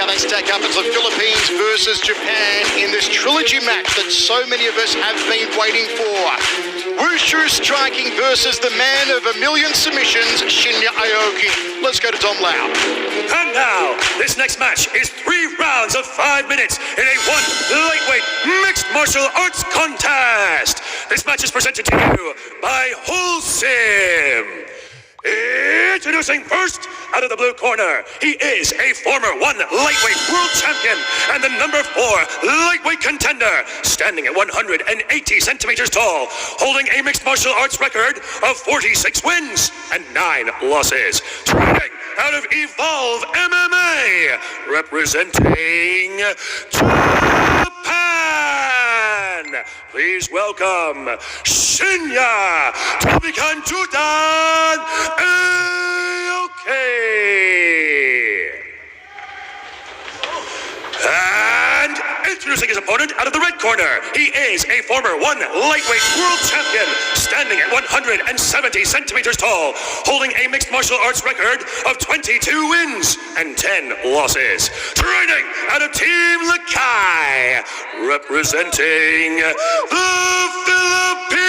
how they stack up. It's the Philippines versus Japan in this trilogy match that so many of us have been waiting for. Wushu striking versus the man of a million submissions, Shinya Aoki. Let's go to Tom Lau. And now, this next match is 3 rounds of 5 minutes in a 1 lightweight mixed martial arts contest. This match is presented to you by Wholesome. Introducing first, out of the blue corner, he is a former 1 lightweight world champion and the number 4 lightweight contender, standing at 180 centimeters tall, holding a mixed martial arts record of 46 wins and 9 losses. Training out of Evolve MMA, representing Japan. Please welcome Shinya Tobikan Aoki. And introducing his opponent out of the red corner, he is a former 1 lightweight world champion, standing at 170 centimeters tall, holding a mixed martial arts record of 22 wins and 10 losses. Training out of Team Lakai, representing the Philippines.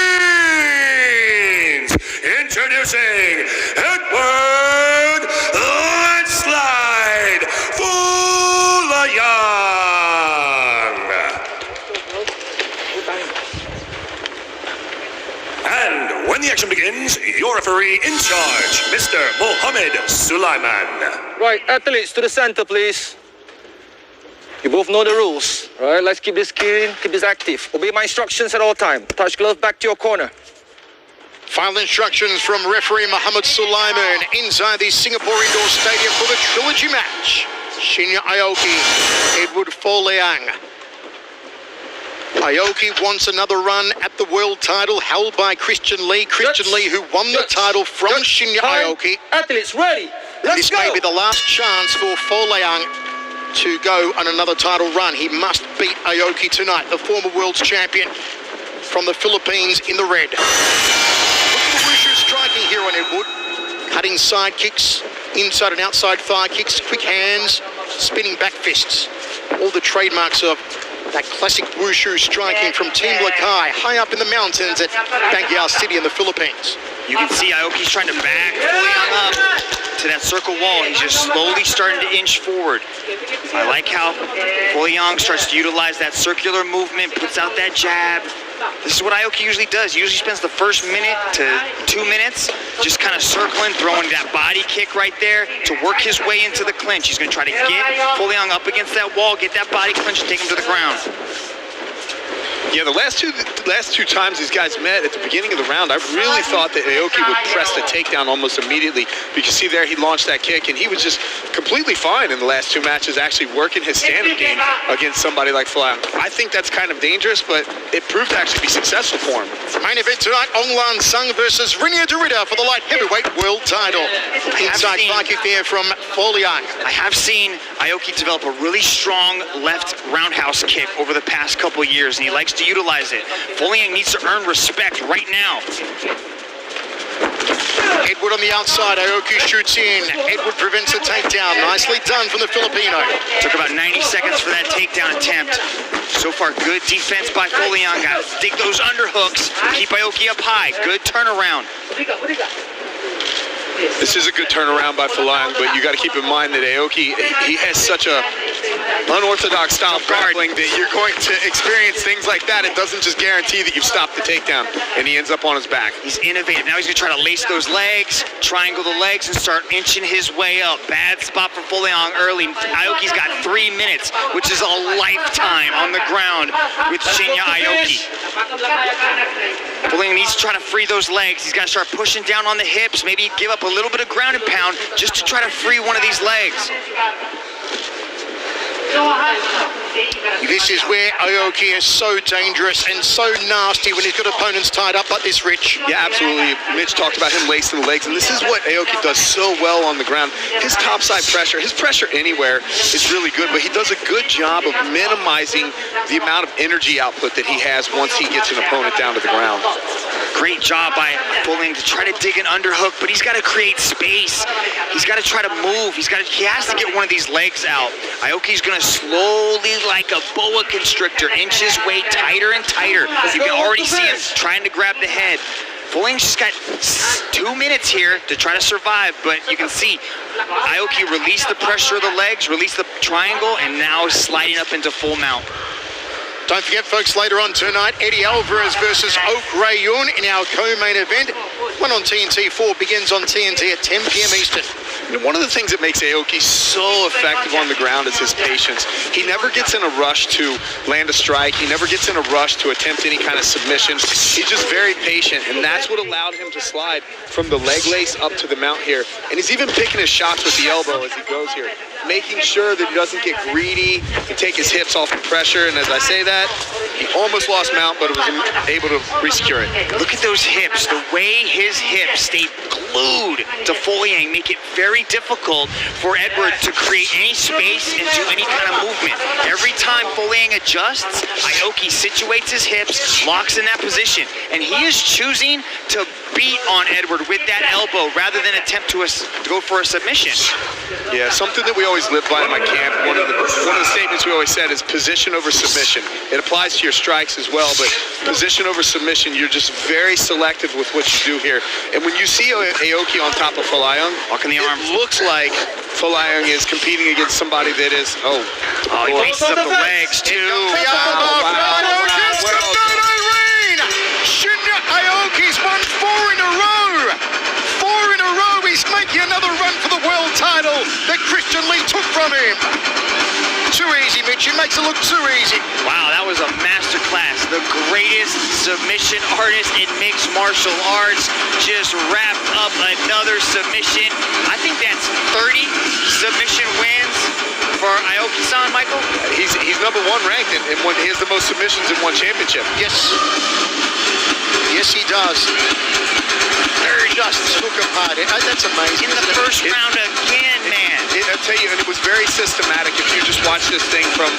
Introducing Eduard Landslide Folayang. And when the action begins, your referee in charge, Mr. Mohammed Sulaiman. Right, athletes to the center, please. You both know the rules, right? Let's keep this clean, keep this active. Obey my instructions at all time. Touch glove back to your corner. Final instructions from referee Mohammed Sulaiman inside the Singapore Indoor Stadium for the trilogy match. Shinya Aoki, Eduard Folayang. Aoki wants another run at the world title held by Christian Lee. Christian Lee, who won the title from Shinya Aoki. Athletes, ready. Let's go. This may be the last chance for Folayang to go on another title run. He must beat Aoki tonight, the former world's champion from the Philippines in the red. Look at the Wushu striking here on Eduard. Cutting side kicks, inside and outside thigh kicks, quick hands, spinning back fists. All the trademarks of that classic Wushu striking from Team Lakai, high up in the mountains at Bangyao City in the Philippines. You can see Aoki's trying to back Folayang up to that circle wall. He's just slowly starting to inch forward. I like how Folayang starts to utilize that circular movement, puts out that jab. This is what Aoki usually does. He usually spends the first minute to 2 minutes just kind of circling, throwing that body kick right there to work his way into the clinch. He's going to try to get Folayang up against that wall, get that body clinch, and take him to the ground. Yeah, the last two times these guys met at the beginning of the round, I really thought that Aoki would press the takedown almost immediately. You can see there he launched that kick, and he was just completely fine in the last 2 matches, actually working his stand-up game against somebody like Folayang. I think that's kind of dangerous, but it proved to actually be successful for him. Main event tonight, Onglan Sung versus Rinya Derrida for the light heavyweight world title. Inside thigh kick there from Folayang. I have seen Aoki develop a really strong left roundhouse kick over the past couple of years, and he likes to utilize it. Folayang needs to earn respect right now. Eduard on the outside, Aoki shoots in. Eduard prevents the takedown. Nicely done from the Filipino. Took about 90 seconds for that takedown attempt. So far, good defense by Folayang. Got to dig those underhooks, keep Aoki up high. Good turnaround. This is a good turnaround by Folayang, but you got to keep in mind that Aoki, he has such a unorthodox style of grappling that you're going to experience things like that. It doesn't just guarantee that you've stopped the takedown, and he ends up on his back. He's innovative. Now he's going to try to lace those legs, triangle the legs, and start inching his way up. Bad spot for Folayang early. Aoki's got 3 minutes, which is a lifetime on the ground with Shinya Aoki. Folayang needs to try to free those legs. He's got to start pushing down on the hips, maybe give up a little bit of ground and pound just to try to free one of these legs. This is where Aoki is so dangerous and so nasty when he's got opponents tied up like this, Rich. Yeah, absolutely. Mitch talked about him lacing the legs, and this is what Aoki does so well on the ground. His topside pressure, his pressure anywhere is really good, but he does a good job of minimizing the amount of energy output that he has once he gets an opponent down to the ground. Great job by Folayang to try to dig an underhook, but he's got to create space. He's got to try to move. He has to get one of these legs out. Aoki's going to slowly, like a boa constrictor, inch his way tighter and tighter. You can already see him trying to grab the head. Folayang's just got 2 minutes here to try to survive, but you can see Aoki released the pressure of the legs, released the triangle, and now is sliding up into full mount. Don't forget, folks, later on tonight, Eddie Alvarez versus Oak Rayun in our co-main event. One on TNT4 begins on TNT at 10 p.m. Eastern. And one of the things that makes Aoki so effective on the ground is his patience. He never gets in a rush to land a strike. He never gets in a rush to attempt any kind of submission. He's just very patient, and that's what allowed him to slide from the leg lace up to the mount here. And he's even picking his shots with the elbow as he goes here, making sure that he doesn't get greedy and take his hips off the pressure. And as I say that, he almost lost mount, but was able to resecure it. Look at those hips. The way his hips stay glued to Folayang make it very difficult for Eduard to create any space and do any kind of movement. Every time Folayang adjusts, Aoki situates his hips, locks in that position, and he is choosing to beat on Eduard with that elbow rather than attempt to go for a submission. Yeah, something that we always live by in my camp, one of the statements we always said is position over submission. It applies to your strikes as well, but position over submission, you're just very selective with what you do here. And when you see Aoki on top of Folayang, Walking the arm. it looks like Folayang is competing against somebody that is, he laces up the legs too. Shinya Aoki's won 4 in a row. 4 in a row. He's making another run for the world title that Christian Lee took from him. Too easy, Mitch. He makes it look too easy. Wow, that was a masterclass. The greatest submission artist in mixed martial arts just wrapped up another submission. I think that's 30 submission wins for Aoki-san, Michael. he's number 1 ranked, and he has the most submissions in one championship. Yes. Yes, he does. Just took apart. That's amazing. In the first round again, man. I'll tell you, and it was very systematic. If you just watch this thing from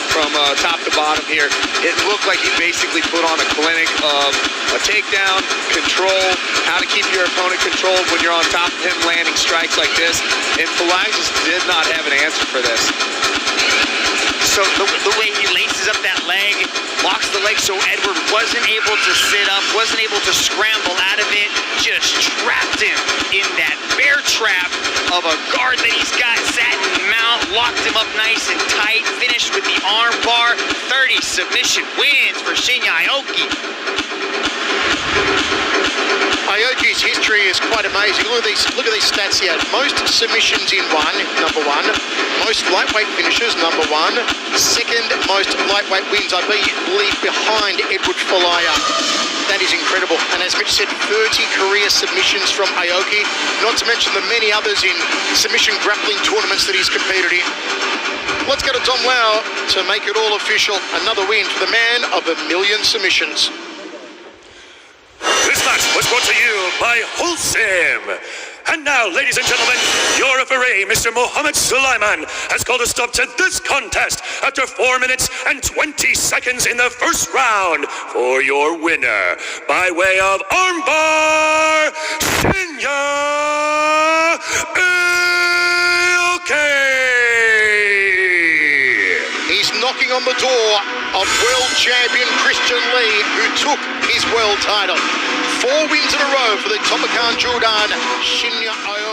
top to bottom here, it looked like he basically put on a clinic of a takedown, control, how to keep your opponent controlled when you're on top of him landing strikes like this. And Folayang just did not have an answer for this. So the way he laces up that leg, locks the leg so Eduard wasn't able to sit up, wasn't able to scramble out of it, just trapped him in that bear trap of a guard that he's got, sat in mount, locked him up nice and tight, finished with the arm bar. 30 submission wins for Shinya Aoki. Aoki's history is quite amazing. Look at these stats here. Most submissions in one, number 1. Most lightweight finishes, number 1. Second most lightweight wins, I believe, behind Eduard Folayang. That is incredible. And as Mitch said, 30 career submissions from Aoki, not to mention the many others in submission grappling tournaments that he's competed in. Let's go to Tom Lau to make it all official. Another win for the man of 1,000,000 submissions. This match was brought to you by Wholesome. And now, ladies and gentlemen, your referee, Mr. Mohammed Sulaiman, has called a stop to this contest after 4 minutes and 20 seconds in the first round for your winner, by way of armbar, Shinya Aoki. He's knocking on the door of world champion Christian Lee, who took his world title. 4 wins in a row for the Tomakan Jordan, Shinya Aoki.